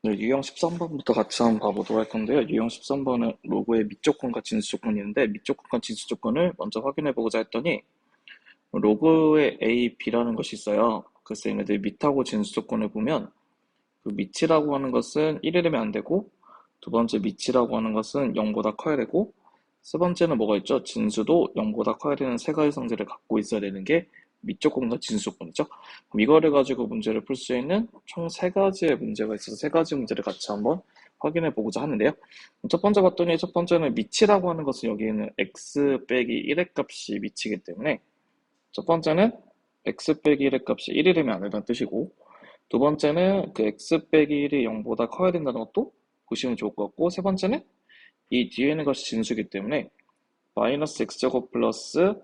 네, 유형 13번부터 같이 한번 봐보도록 할 건데요. 유형 13번은 로그의 밑조건과 진수 조건이 있는데 밑조건과 진수 조건을 먼저 확인해 보고자 했더니 로그에 A, B라는 것이 있어요. 그래서 얘네들 밑하고 진수 조건을 보면 그 밑이라고 하는 것은 1이 되면 안 되고 두 번째 밑이라고 하는 것은 0보다 커야 되고 세 번째는 뭐가 있죠? 진수도 0보다 커야 되는 세 가지 성질을 갖고 있어야 되는 게 밑조건과 진수 조건이죠. 그럼 이거를 가지고 문제를 풀 수 있는 총 세 가지의 문제가 있어서 세 가지 문제를 같이 한번 확인해 보고자 하는데요. 첫 번째 봤더니 첫 번째는 밑이라고 하는 것은 여기에는 x 빼기 1의 값이 밑이기 때문에 첫 번째는 x 빼기 1의 값이 1이 되면 안 된다는 뜻이고 두 번째는 그 x 빼기 1이 0보다 커야 된다는 것도 보시면 좋을 것 같고 세 번째는 이 뒤에 있는 것이 진수이기 때문에 마이너스 x제곱 플러스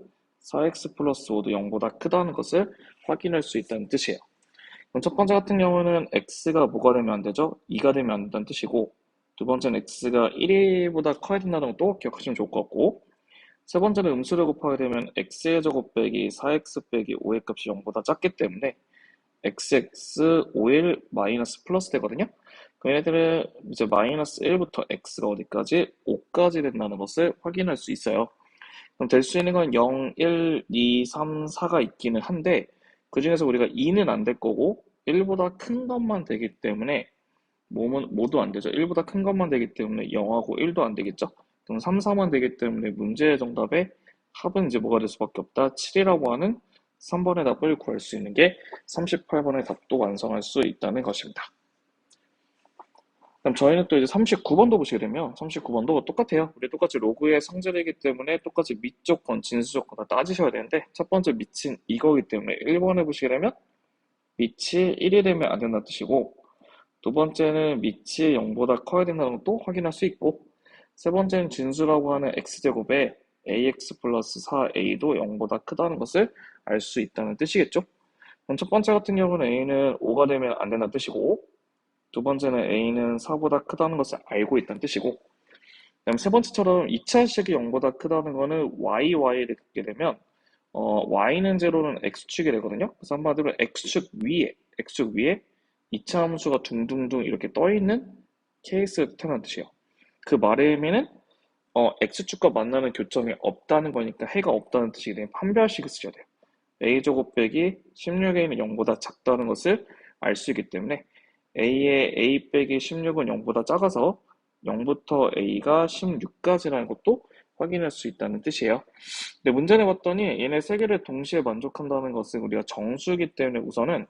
4x 플러스 5도 0보다 크다는 것을 확인할 수 있다는 뜻이에요. 그럼 첫 번째 같은 경우는 x가 뭐가 되면 안 되죠? 2가 되면 안 된다는 뜻이고 두 번째는 x가 1보다 커야 된다는 것도 기억하시면 좋을 것 같고 세 번째는 음수를 곱하게 되면 x의 제곱 빼기 4x 빼기 5의 값이 0보다 작기 때문에 xx 5일 마이너스 플러스 되거든요. 그 얘네들은 이제 마이너스 1부터 x가 어디까지? 5까지 된다는 것을 확인할 수 있어요. 그럼 될 수 있는 건 0, 1, 2, 3, 4가 있기는 한데 그 중에서 우리가 2는 안 될 거고 1보다 큰 것만 되기 때문에 모두 안 되죠. 1보다 큰 것만 되기 때문에 0하고 1도 안 되겠죠. 그럼 3, 4만 되기 때문에 문제의 정답에 합은 이제 뭐가 될 수밖에 없다. 7이라고 하는 3번의 답을 구할 수 있는 게 38번의 답도 완성할 수 있다는 것입니다. 그럼 저희는 또 이제 39번도 보시게 되면 39번도 똑같아요. 우리 똑같이 로그의 성질이기 때문에 똑같이 밑조건, 진수조건 다 따지셔야 되는데 첫 번째 밑은 이거기 때문에 1번에 보시게 되면 밑이 1이 되면 안 된다는 뜻이고 두 번째는 밑이 0보다 커야 된다는 것도 확인할 수 있고 세 번째는 진수라고 하는 x제곱에 ax 플러스 4a도 0보다 크다는 것을 알 수 있다는 뜻이겠죠. 그럼 첫 번째 같은 경우는 a는 5가 되면 안 된다는 뜻이고 두 번째는 a는 4보다 크다는 것을 알고 있다는 뜻이고 그다음 세 번째처럼 2차식이 0보다 크다는 거는 y를 갖게 되면 y는 제로는 x축이 되거든요. 그래서 한마디로 x축 위에 2차 함수가 둥둥둥 이렇게 떠 있는 케이스를 뜻하는 뜻이에요. 그 말의 의미는 x축과 만나는 교점이 없다는 거니까 해가 없다는 뜻이기 때문에 판별식을 쓰셔야 돼요. a제곱 빼기 16a는 0보다 작다는 것을 알 수 있기 때문에 a의 a 빼기 16은 0보다 작아서 0부터 a가 16까지라는 것도 확인할 수 있다는 뜻이에요. 근데 문제를 봤더니 얘네 세 개를 동시에 만족한다는 것은 우리가 정수이기 때문에 우선은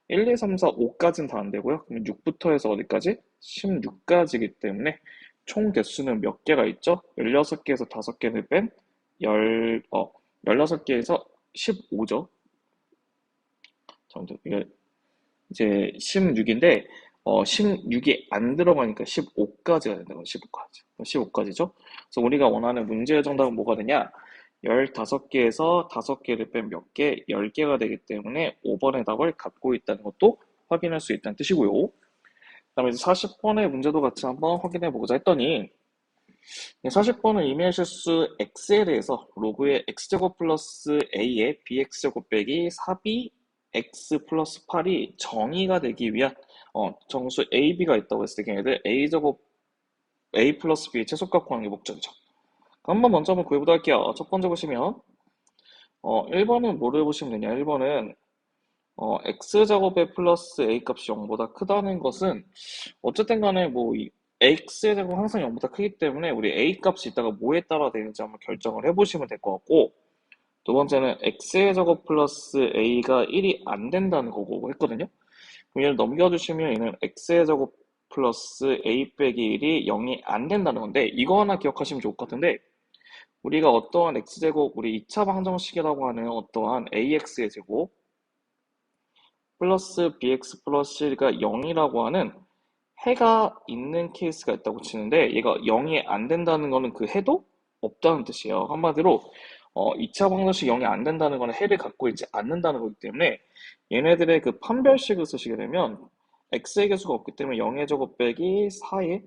1, 2, 3, 4, 5까지는 다 안 되고요. 그럼 6부터 해서 어디까지? 16까지이기 때문에 총 개수는 몇 개가 있죠? 16개에서 5개를 뺀 16개에서 15죠. 이게 이제 16인데 16이 안 들어가니까 15까지가 된다고 15까지. 15까지죠. 그래서 우리가 원하는 문제의 정답은 뭐가 되냐? 15개에서 5개를 뺀 몇 개? 10개가 되기 때문에 5번의 답을 갖고 있다는 것도 확인할 수 있다는 뜻이고요. 그다음에 이제 40번의 문제도 같이 한번 확인해 보고자 했더니 40번은 임의의 실수 x에 대해서 로그의 x제곱 플러스 a의 bx제곱 빼기 4b x 플러스 8이 정의가 되기 위한 정수 ab가 있다고 했을 때 걔네들 a제곱 a 플러스 b의 최소값 구하는 게 목적이죠. 한번 먼저 한번 구해보도록 할게요. 첫 번째 보시면 1번은 뭐를 보시면 되냐? 1번은 x제곱의 플러스 a 값이 0보다 크다는 것은 어쨌든 간에 뭐 x의 제곱 항상 0보다 크기 때문에 우리 a 값이 이따가 뭐에 따라 되는지 한번 결정을 해보시면 될 것 같고 두 번째는 x의 제곱 플러스 a가 1이 안 된다는 거고 했거든요. 그럼 얘를 넘겨주시면 얘는 x의 제곱 플러스 a 빼기 1이 0이 안 된다는 건데 이거 하나 기억하시면 좋을 것 같은데 우리가 어떠한 x제곱 우리 2차 방정식이라고 하는 어떠한 ax의 제곱 플러스 bx 플러스 1가 0이라고 하는 해가 있는 케이스가 있다고 치는데 얘가 0이 안 된다는 거는 그 해도 없다는 뜻이에요. 한마디로 2차 방정식 0이 안 된다는 거는 해를 갖고 있지 않는다는 거기 때문에 얘네들의 그 판별식을 쓰시게 되면 x의 개수가 없기 때문에 0의 제곱 빼기 4의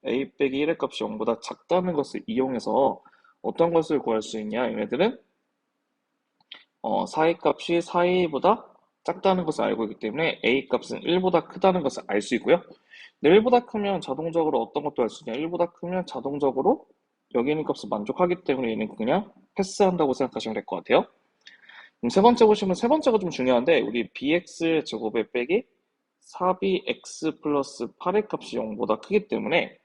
a 빼기 1의 값이 0보다 작다는 것을 이용해서 어떤 것을 구할 수 있냐 얘네들은 4의 값이 4a보다 작다는 것을 알고 있기 때문에 A 값은 1보다 크다는 것을 알 수 있고요. 근데 1보다 크면 자동적으로 어떤 것도 할 수 있냐? 1보다 크면 자동적으로 여기 있는 값을 만족하기 때문에 얘는 그냥 패스한다고 생각하시면 될 것 같아요. 그럼 세 번째 보시면 세 번째가 좀 중요한데 우리 bx 제곱에 빼기 4bx 플러스 8의 값이 0보다 크기 때문에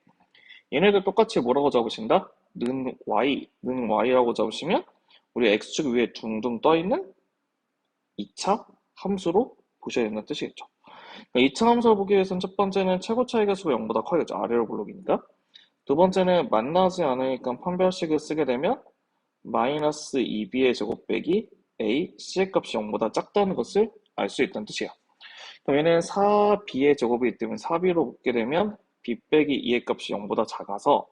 얘네들 똑같이 뭐라고 적으신다? 는 y라고 적으시면 우리 x축 위에 둥둥 떠있는 2차 함수로 보셔야 된다는 뜻이겠죠. 2차 함수를 보기 위해서는 첫 번째는 최고 차이가 수가 0보다 커야겠죠. 아래로 블록이니까. 두 번째는 만나지 않으니까 판별식을 쓰게 되면 마이너스 2b의 제곱 빼기 a, c의 값이 0보다 작다는 것을 알 수 있다는 뜻이에요. 그럼 얘는 4b의 제곱이기 때문에 4b로 묶게 되면 b 빼기 2의 값이 0보다 작아서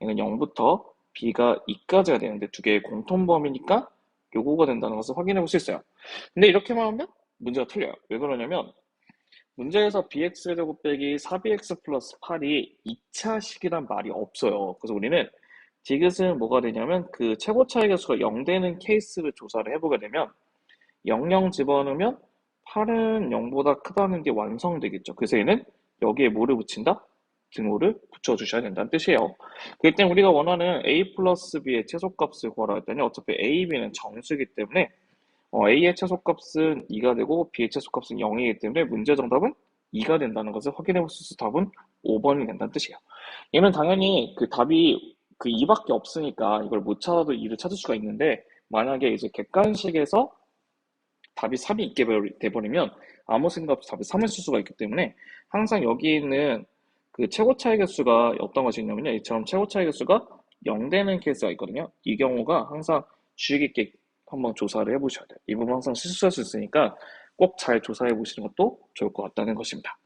얘는 0부터 b가 2까지가 되는데 두 개의 공통범위니까 요거가 된다는 것을 확인해 볼 수 있어요. 근데 이렇게만 하면 문제가 틀려요. 왜 그러냐면 문제에서 bx 제곱 빼기 4bx 플러스 8이 2차식이란 말이 없어요. 그래서 우리는 디귿은 뭐가 되냐면 그 최고 차이 개수가 0 되는 케이스를 조사를 해보게 되면 00 집어넣으면 8은 0보다 크다는 게 완성되겠죠. 그래서 얘는 여기에 뭐를 붙인다? 등호를 붙여주셔야 된다는 뜻이에요. 그렇기 때문에 우리가 원하는 a 플러스 b의 최소값을 구하라 했더니 어차피 a, b는 정수이기 때문에 a의 최소값은 2가 되고 b의 최소값은 0이기 때문에 문제 정답은 2가 된다는 것을 확인해 볼 수 있어서 답은 5번이 된다는 뜻이에요. 얘는 당연히 그 답이 그 2밖에 없으니까 이걸 못 찾아도 2를 찾을 수가 있는데 만약에 이제 객관식에서 답이 3이 있게 돼버리면 아무 생각 없이 답이 3을 쓸 수가 있기 때문에 항상 여기 있는 그 최고 차이 개수가 어떤 것이 있냐면요. 이처럼 최고 차이 개수가 0 되는 케이스가 있거든요. 이 경우가 항상 주의 깊게 한번 조사를 해보셔야 돼요. 이 부분 항상 실수할 수 있으니까 꼭 잘 조사해 보시는 것도 좋을 것 같다는 것입니다.